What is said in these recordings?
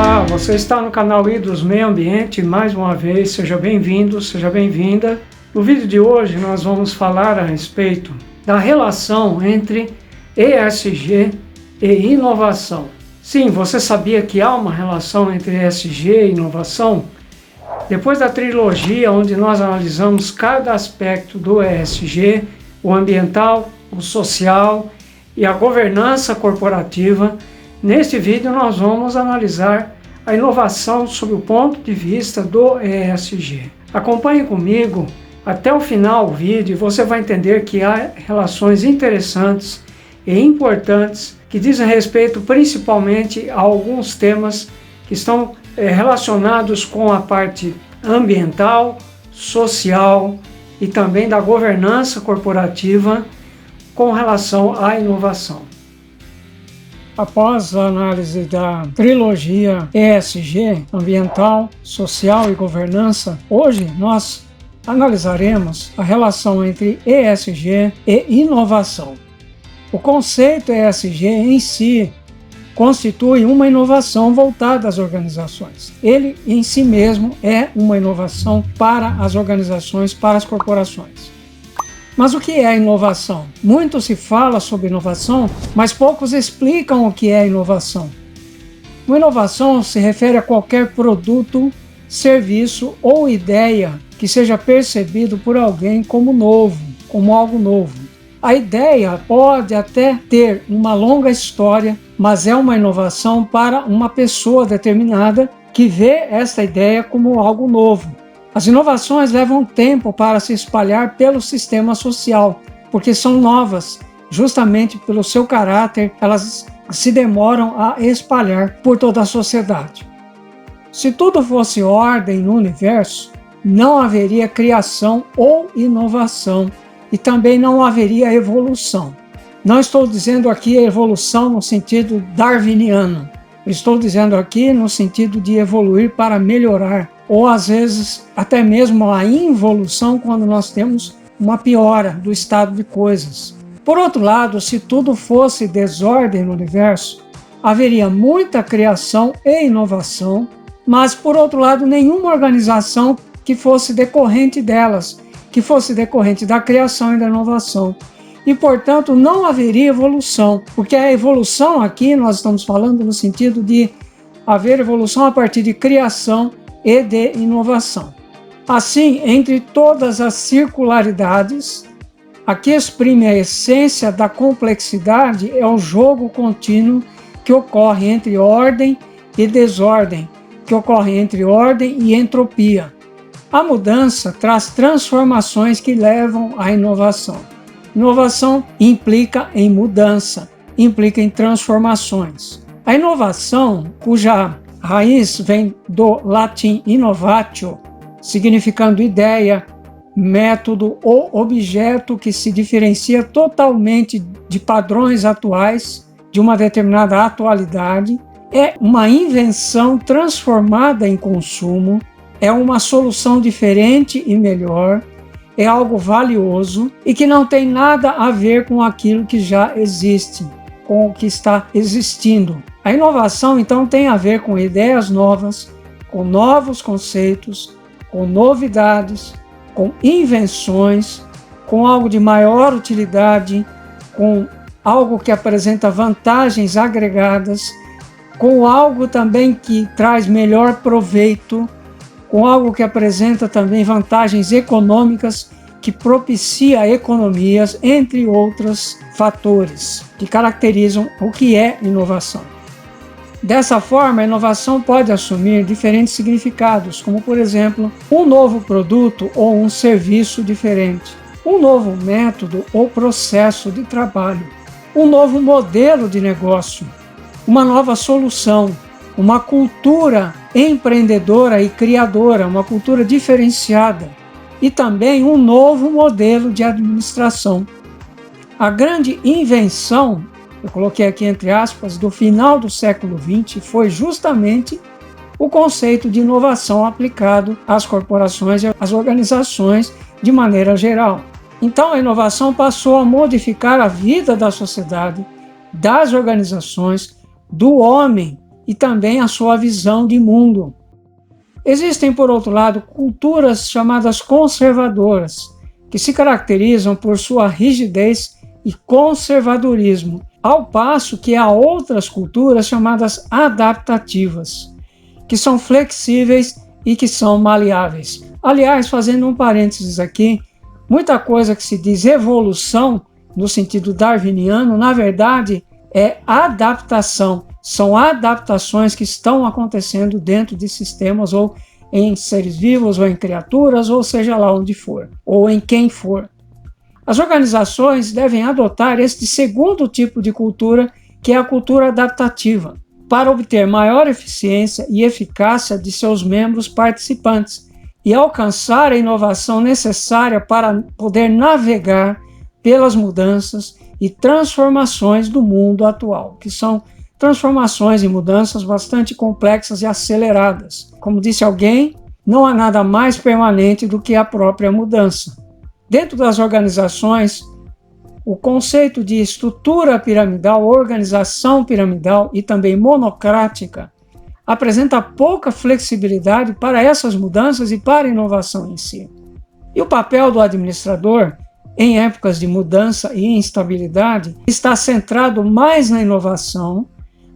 Olá, você está no canal Hidros Meio Ambiente, mais uma vez, seja bem-vindo, seja bem-vinda. No vídeo de hoje nós vamos falar a respeito da relação entre ESG e inovação. Sim, você sabia que há uma relação entre ESG e inovação? Depois da trilogia onde nós analisamos cada aspecto do ESG, o ambiental, o social e a governança corporativa, neste vídeo nós vamos analisar a inovação sob o ponto de vista do ESG. Acompanhe comigo até o final do vídeo e você vai entender que há relações interessantes e importantes que dizem respeito principalmente a alguns temas que estão relacionados com a parte ambiental, social e também da governança corporativa com relação à inovação. Após a análise da trilogia ESG, ambiental, social e governança, hoje nós analisaremos a relação entre ESG e inovação. O conceito ESG em si constitui uma inovação voltada às organizações. Ele em si mesmo é uma inovação para as organizações, para as corporações. Mas o que é inovação? Muito se fala sobre inovação, mas poucos explicam o que é inovação. Uma inovação se refere a qualquer produto, serviço ou ideia que seja percebido por alguém como novo, como algo novo. A ideia pode até ter uma longa história, mas é uma inovação para uma pessoa determinada que vê essa ideia como algo novo. As inovações levam tempo para se espalhar pelo sistema social, porque são novas. Justamente pelo seu caráter, elas se demoram a espalhar por toda a sociedade. Se tudo fosse ordem no universo, não haveria criação ou inovação, e também não haveria evolução. Não estou dizendo aqui evolução no sentido darwiniano. Estou dizendo aqui no sentido de evoluir para melhorar, ou às vezes até mesmo a involução quando nós temos uma piora do estado de coisas. Por outro lado, se tudo fosse desordem no universo, haveria muita criação e inovação, mas por outro lado nenhuma organização que fosse decorrente delas, que fosse decorrente da criação e da inovação. E, portanto, não haveria evolução, porque a evolução aqui nós estamos falando no sentido de haver evolução a partir de criação e de inovação. Assim, entre todas as circularidades, a que exprime a essência da complexidade é o jogo contínuo que ocorre entre ordem e desordem, que ocorre entre ordem e entropia. A mudança traz transformações que levam à inovação. Inovação implica em mudança, implica em transformações. A inovação, cuja raiz vem do latim innovatio, significando ideia, método ou objeto que se diferencia totalmente de padrões atuais de uma determinada atualidade, é uma invenção transformada em consumo, é uma solução diferente e melhor, é algo valioso e que não tem nada a ver com aquilo que já existe, com o que está existindo. A inovação, então, tem a ver com ideias novas, com novos conceitos, com novidades, com invenções, com algo de maior utilidade, com algo que apresenta vantagens agregadas, com algo também que traz melhor proveito, com algo que apresenta também vantagens econômicas, que propicia economias, entre outros fatores que caracterizam o que é inovação. Dessa forma, a inovação pode assumir diferentes significados, como, por exemplo, um novo produto ou um serviço diferente, um novo método ou processo de trabalho, um novo modelo de negócio, uma nova solução, uma cultura empreendedora e criadora, uma cultura diferenciada e também um novo modelo de administração. A grande invenção, eu coloquei aqui entre aspas, do final do século XX foi justamente o conceito de inovação aplicado às corporações e às organizações de maneira geral. Então a inovação passou a modificar a vida da sociedade, das organizações, do homem e também a sua visão de mundo. Existem, por outro lado, culturas chamadas conservadoras, que se caracterizam por sua rigidez e conservadorismo, ao passo que há outras culturas chamadas adaptativas, que são flexíveis e que são maleáveis. Aliás, fazendo um parênteses aqui, muita coisa que se diz evolução, no sentido darwiniano, na verdade é adaptação. São adaptações que estão acontecendo dentro de sistemas ou em seres vivos ou em criaturas, ou seja lá onde for, ou em quem for. As organizações devem adotar este segundo tipo de cultura, que é a cultura adaptativa, para obter maior eficiência e eficácia de seus membros participantes e alcançar a inovação necessária para poder navegar pelas mudanças e transformações do mundo atual, que são transformações e mudanças bastante complexas e aceleradas. Como disse alguém, não há nada mais permanente do que a própria mudança. Dentro das organizações, o conceito de estrutura piramidal, organização piramidal e também monocrática apresenta pouca flexibilidade para essas mudanças e para a inovação em si. E o papel do administrador, em épocas de mudança e instabilidade, está centrado mais na inovação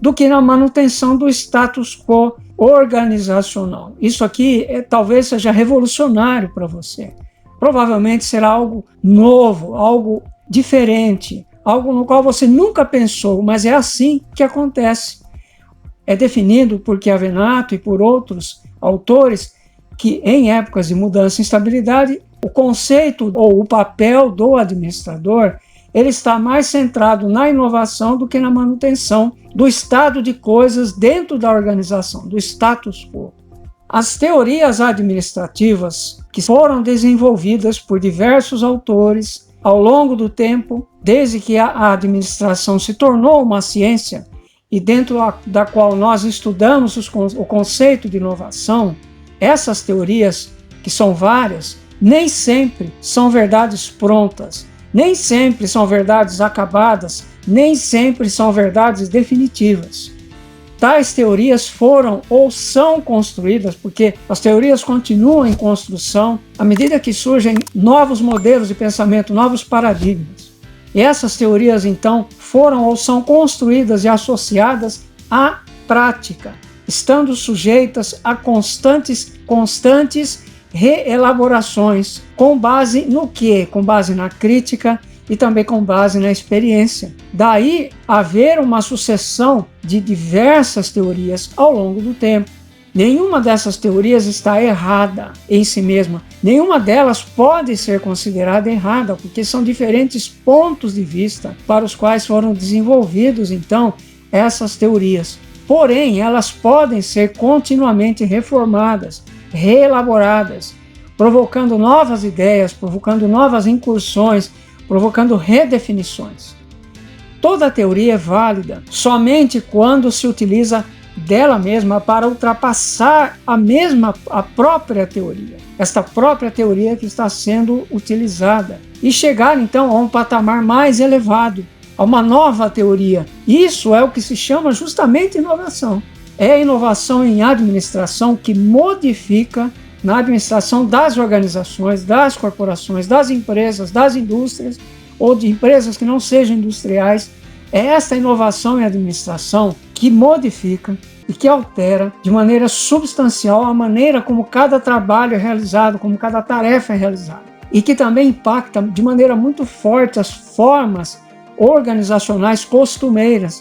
do que na manutenção do status quo organizacional. Isso aqui talvez seja revolucionário para você. Provavelmente será algo novo, algo diferente, algo no qual você nunca pensou, mas é assim que acontece. É definido por Chiavenato e por outros autores que em épocas de mudança e instabilidade, o conceito ou o papel do administrador ele está mais centrado na inovação do que na manutenção do estado de coisas dentro da organização, do status quo. As teorias administrativas que foram desenvolvidas por diversos autores ao longo do tempo, desde que a administração se tornou uma ciência e dentro da qual nós estudamos o conceito de inovação, essas teorias, que são várias, nem sempre são verdades prontas, nem sempre são verdades acabadas, nem sempre são verdades definitivas. Tais teorias foram ou são construídas, porque as teorias continuam em construção à medida que surgem novos modelos de pensamento, novos paradigmas. E essas teorias, então, foram ou são construídas e associadas à prática, estando sujeitas a constantes reelaborações, com base no quê? Com base na crítica e também com base na experiência. Daí haver uma sucessão de diversas teorias ao longo do tempo. Nenhuma dessas teorias está errada em si mesma. Nenhuma delas pode ser considerada errada, porque são diferentes pontos de vista para os quais foram desenvolvidos, então, essas teorias. Porém, elas podem ser continuamente reformadas, reelaboradas, provocando novas ideias, provocando novas incursões, provocando redefinições. Toda teoria é válida somente quando se utiliza dela mesma para ultrapassar a própria teoria, esta própria teoria que está sendo utilizada, e chegar então a um patamar mais elevado, a uma nova teoria. Isso é o que se chama justamente inovação. É a inovação em administração que modifica na administração das organizações, das corporações, das empresas, das indústrias ou de empresas que não sejam industriais. É esta inovação em administração que modifica e que altera de maneira substancial a maneira como cada trabalho é realizado, como cada tarefa é realizada. E que também impacta de maneira muito forte as formas organizacionais costumeiras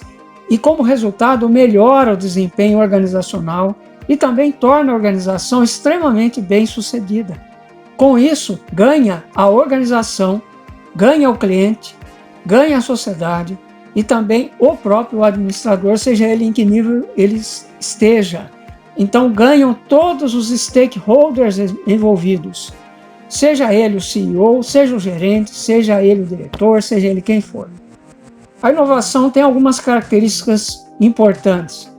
e, como resultado, melhora o desempenho organizacional e também torna a organização extremamente bem-sucedida. Com isso, ganha a organização, ganha o cliente, ganha a sociedade e também o próprio administrador, seja ele em que nível ele esteja. Então ganham todos os stakeholders envolvidos, seja ele o CEO, seja o gerente, seja ele o diretor, seja ele quem for. A inovação tem algumas características importantes.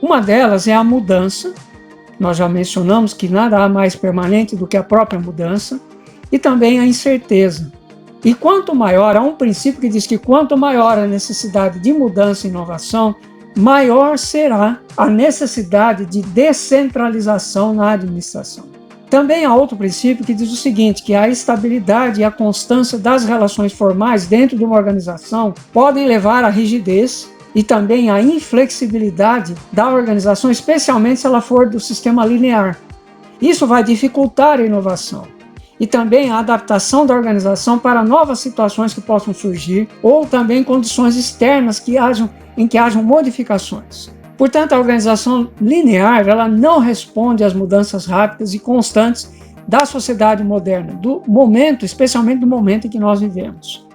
Uma delas é a mudança. Nós já mencionamos que nada há mais permanente do que a própria mudança, e também a incerteza. E quanto maior, há um princípio que diz que quanto maior a necessidade de mudança e inovação, maior será a necessidade de descentralização na administração. Também há outro princípio que diz o seguinte, que a estabilidade e a constância das relações formais dentro de uma organização podem levar à rigidez e também à inflexibilidade da organização, especialmente se ela for do sistema linear. Isso vai dificultar a inovação e também a adaptação da organização para novas situações que possam surgir ou também condições externas em que hajam modificações. Portanto, a organização linear ela não responde às mudanças rápidas e constantes da sociedade moderna, do momento, especialmente do momento em que nós vivemos.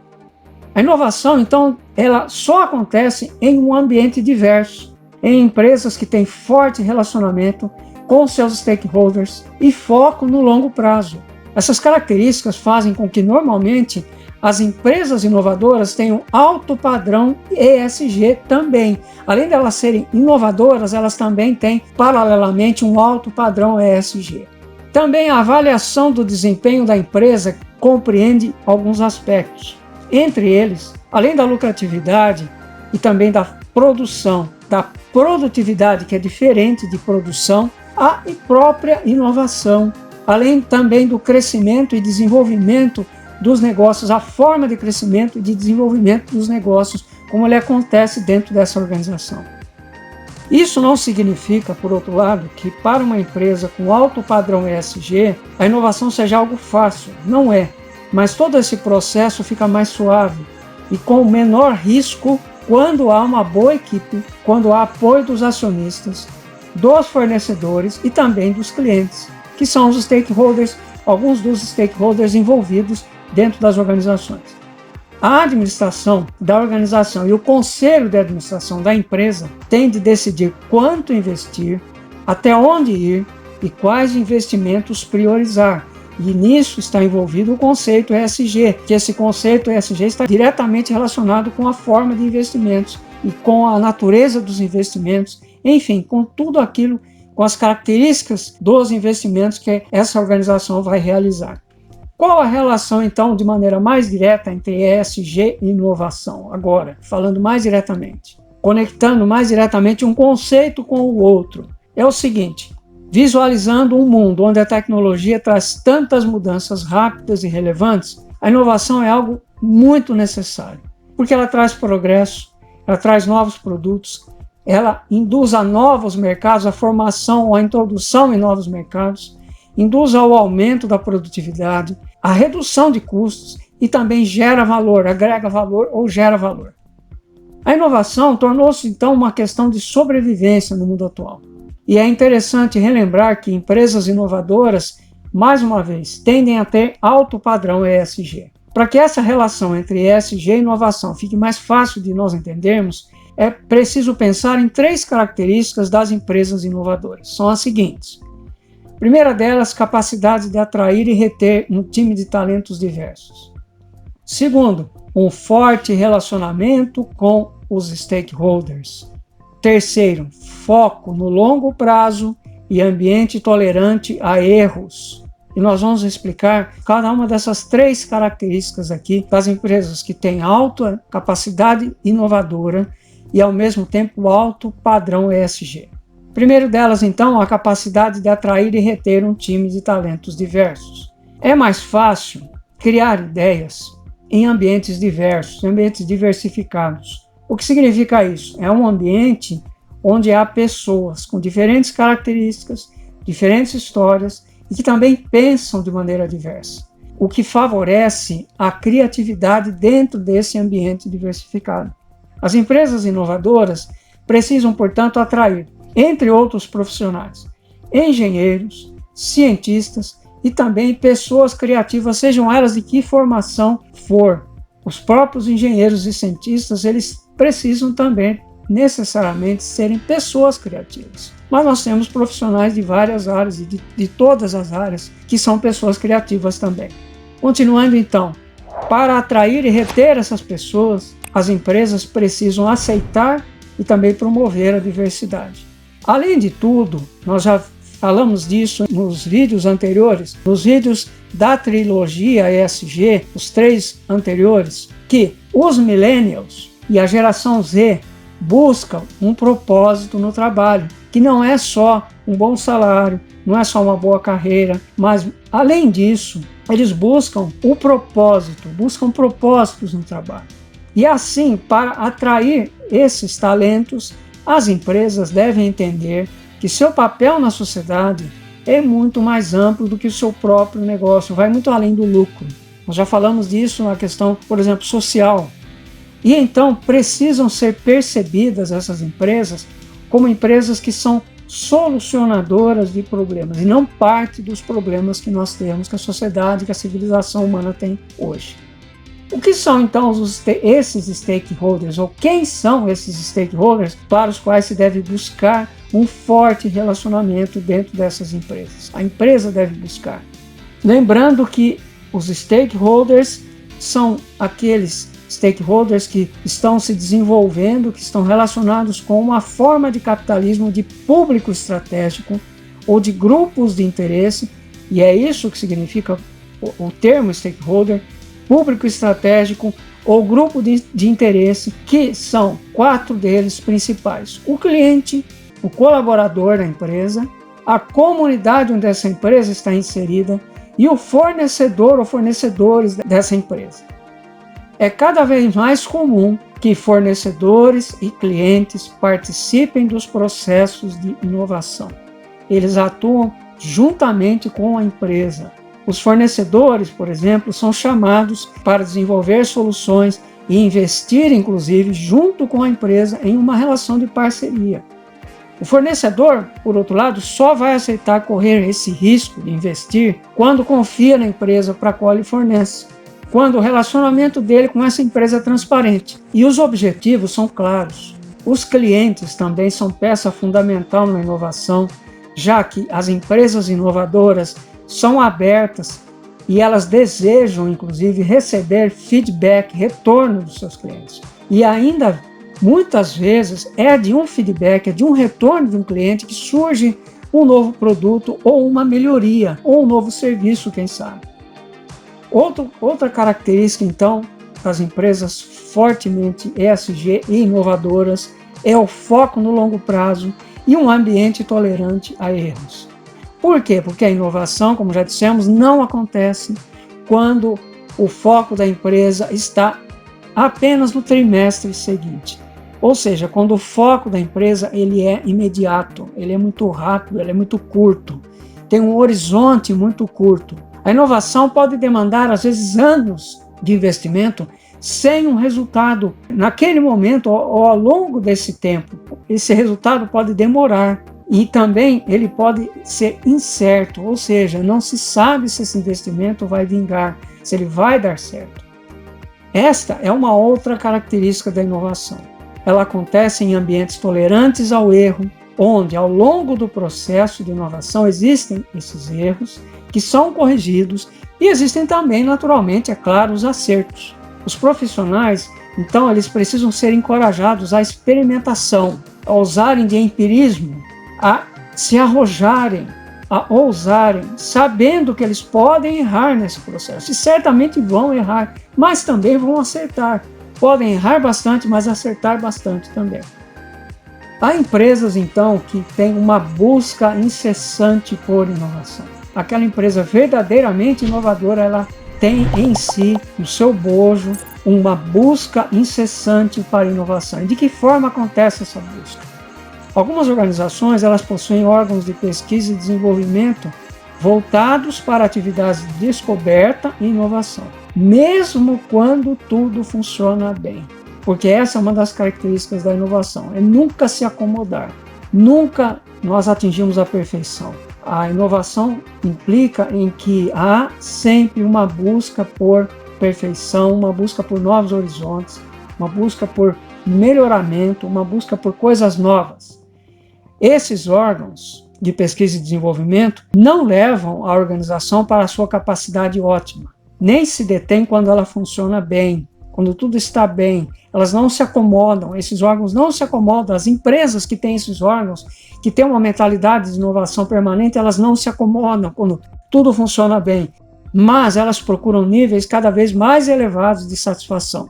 A inovação, então, ela só acontece em um ambiente diverso, em empresas que têm forte relacionamento com seus stakeholders e foco no longo prazo. Essas características fazem com que, normalmente, as empresas inovadoras têm um alto padrão ESG também. Além de elas serem inovadoras, elas também têm, paralelamente, um alto padrão ESG. Também a avaliação do desempenho da empresa compreende alguns aspectos. Entre eles, além da lucratividade e também da produção, da produtividade, que é diferente de produção, a própria inovação. Além também do crescimento e desenvolvimento dos negócios, a forma de crescimento e de desenvolvimento dos negócios, como ele acontece dentro dessa organização. Isso não significa, por outro lado, que para uma empresa com alto padrão ESG, a inovação seja algo fácil. Não é, mas todo esse processo fica mais suave e com menor risco quando há uma boa equipe, quando há apoio dos acionistas, dos fornecedores e também dos clientes, que são os stakeholders, alguns dos stakeholders envolvidos dentro das organizações. A administração da organização e o conselho de administração da empresa têm de decidir quanto investir, até onde ir e quais investimentos priorizar. E nisso está envolvido o conceito ESG, que esse conceito ESG está diretamente relacionado com a forma de investimentos e com a natureza dos investimentos, enfim, com tudo aquilo, com as características dos investimentos que essa organização vai realizar. Qual a relação, então, de maneira mais direta entre ESG e inovação? Agora, falando mais diretamente, conectando mais diretamente um conceito com o outro, é o seguinte: visualizando um mundo onde a tecnologia traz tantas mudanças rápidas e relevantes, a inovação é algo muito necessário, porque ela traz progresso, ela traz novos produtos, ela induz a novos mercados, a formação ou a introdução em novos mercados, induz ao aumento da produtividade, a redução de custos e também gera valor, agrega valor ou gera valor. A inovação tornou-se então uma questão de sobrevivência no mundo atual. E é interessante relembrar que empresas inovadoras, mais uma vez, tendem a ter alto padrão ESG. Para que essa relação entre ESG e inovação fique mais fácil de nós entendermos, é preciso pensar em 3 características das empresas inovadoras. São as seguintes. Primeira delas, capacidade de atrair e reter um time de talentos diversos. Segundo, um forte relacionamento com os stakeholders. Terceiro, foco no longo prazo e ambiente tolerante a erros. E nós vamos explicar cada uma dessas 3 características aqui das empresas que têm alta capacidade inovadora e, ao mesmo tempo, alto padrão ESG. Primeiro delas, então, a capacidade de atrair e reter um time de talentos diversos. É mais fácil criar ideias em ambientes diversos, ambientes diversificados. O que significa isso? É um ambiente onde há pessoas com diferentes características, diferentes histórias e que também pensam de maneira diversa, o que favorece a criatividade dentro desse ambiente diversificado. As empresas inovadoras precisam, portanto, atrair, entre outros profissionais, engenheiros, cientistas e também pessoas criativas, sejam elas de que formação for. Os próprios engenheiros e cientistas, eles precisam também necessariamente serem pessoas criativas. Mas nós temos profissionais de várias áreas e de todas as áreas que são pessoas criativas também. Continuando então, para atrair e reter essas pessoas, as empresas precisam aceitar e também promover a diversidade. Além de tudo, nós já falamos disso nos vídeos anteriores, nos vídeos da trilogia ESG, os 3 anteriores, que os millennials e a geração Z buscam um propósito no trabalho, que não é só um bom salário, não é só uma boa carreira, mas além disso, eles buscam o propósito, buscam propósitos no trabalho. E assim, para atrair esses talentos, as empresas devem entender que seu papel na sociedade é muito mais amplo do que o seu próprio negócio, vai muito além do lucro. Nós já falamos disso na questão, por exemplo, social. E então precisam ser percebidas essas empresas como empresas que são solucionadoras de problemas e não parte dos problemas que nós temos, que a sociedade, que a civilização humana tem hoje. O que são então esses stakeholders, ou quem são esses stakeholders para os quais se deve buscar um forte relacionamento dentro dessas empresas? A empresa deve buscar. Lembrando que os stakeholders são aqueles stakeholders que estão se desenvolvendo, que estão relacionados com uma forma de capitalismo de público estratégico ou de grupos de interesse, e é isso que significa o termo stakeholder, público estratégico ou grupo de interesse, que são 4 deles principais: o cliente, o colaborador da empresa, a comunidade onde essa empresa está inserida e o fornecedor ou fornecedores dessa empresa. É cada vez mais comum que fornecedores e clientes participem dos processos de inovação. Eles atuam juntamente com a empresa. Os fornecedores, por exemplo, são chamados para desenvolver soluções e investir, inclusive, junto com a empresa em uma relação de parceria. O fornecedor, por outro lado, só vai aceitar correr esse risco de investir quando confia na empresa para a qual ele fornece, quando o relacionamento dele com essa empresa é transparente e os objetivos são claros. Os clientes também são peça fundamental na inovação, já que as empresas inovadoras são abertas e elas desejam, inclusive, receber feedback, retorno dos seus clientes. E ainda, muitas vezes, é de um feedback, é de um retorno de um cliente que surge um novo produto ou uma melhoria, ou um novo serviço, quem sabe. Outra característica, então, das empresas fortemente ESG e inovadoras é o foco no longo prazo e um ambiente tolerante a erros. Por quê? Porque a inovação, como já dissemos, não acontece quando o foco da empresa está apenas no trimestre seguinte. Ou seja, quando o foco da empresa ele é imediato, ele é muito rápido, ele é muito curto, tem um horizonte muito curto. A inovação pode demandar, às vezes, anos de investimento sem um resultado naquele momento ou ao longo desse tempo. Esse resultado pode demorar e também ele pode ser incerto, ou seja, não se sabe se esse investimento vai vingar, se ele vai dar certo. Esta é uma outra característica da inovação. Ela acontece em ambientes tolerantes ao erro, onde ao longo do processo de inovação existem esses erros que são corrigidos e existem também, naturalmente, é claro, os acertos. Os profissionais, então, eles precisam ser encorajados à experimentação, a usarem de empirismo, a se arrojarem, a ousarem, sabendo que eles podem errar nesse processo. E certamente vão errar, mas também vão acertar. Podem errar bastante, mas acertar bastante também. Há empresas, então, que têm uma busca incessante por inovação. Aquela empresa verdadeiramente inovadora, ela tem em si, no seu bojo, uma busca incessante para inovação. E de que forma acontece essa busca? Algumas organizações, elas possuem órgãos de pesquisa e desenvolvimento voltados para atividades de descoberta e inovação, mesmo quando tudo funciona bem. Porque essa é uma das características da inovação, é nunca se acomodar, nunca nós atingimos a perfeição. A inovação implica em que há sempre uma busca por perfeição, uma busca por novos horizontes, uma busca por melhoramento, uma busca por coisas novas. Esses órgãos de pesquisa e desenvolvimento não levam a organização para a sua capacidade ótima, nem se detém quando ela funciona bem, quando tudo está bem. Elas não se acomodam, esses órgãos não se acomodam. As empresas que têm esses órgãos, que têm uma mentalidade de inovação permanente, elas não se acomodam quando tudo funciona bem, mas elas procuram níveis cada vez mais elevados de satisfação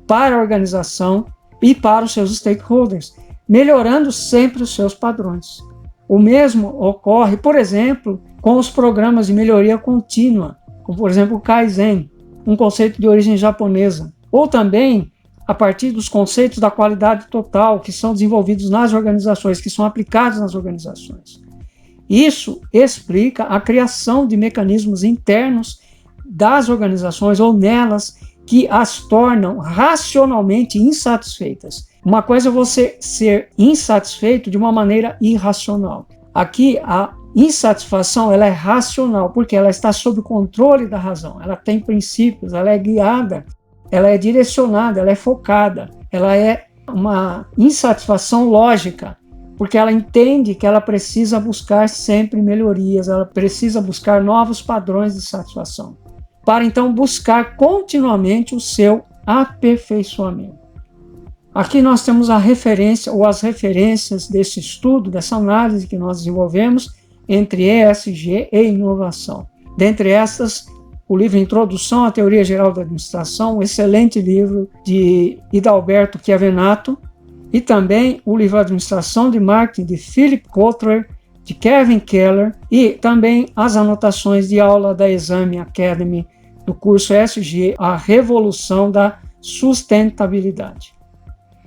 para a organização e para os seus stakeholders, melhorando sempre os seus padrões. O mesmo ocorre, por exemplo, com os programas de melhoria contínua, como por exemplo o Kaizen, um conceito de origem japonesa, ou também a partir dos conceitos da qualidade total que são desenvolvidos nas organizações, que são aplicados nas organizações. Isso explica a criação de mecanismos internos das organizações ou nelas que as tornam racionalmente insatisfeitas. Uma coisa é você ser insatisfeito de uma maneira irracional. Aqui a insatisfação ela é racional, porque ela está sob o controle da razão, ela tem princípios, ela é guiada, ela é direcionada, ela é focada, ela é uma insatisfação lógica, porque ela entende que ela precisa buscar sempre melhorias, ela precisa buscar novos padrões de satisfação, para então buscar continuamente o seu aperfeiçoamento. Aqui nós temos a referência ou as referências desse estudo, dessa análise que nós desenvolvemos entre ESG e inovação. Dentre estas, o livro Introdução à Teoria Geral da Administração, um excelente livro de Hidalberto Chiavenato, e também o livro Administração de Marketing de Philip Kotler, de Kevin Keller, e também as anotações de aula da Exame Academy do curso ESG, a Revolução da Sustentabilidade.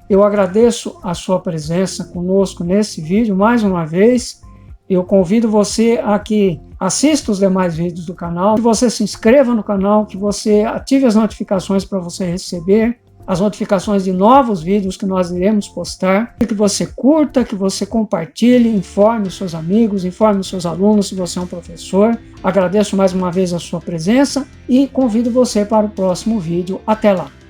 Eu agradeço a sua presença conosco nesse vídeo mais uma vez. Eu convido você a que assista os demais vídeos do canal, que você se inscreva no canal, que você ative as notificações para você receber as notificações de novos vídeos que nós iremos postar, que você curta, que você compartilhe, informe os seus amigos, informe os seus alunos se você é um professor. Agradeço mais uma vez a sua presença e convido você para o próximo vídeo. Até lá!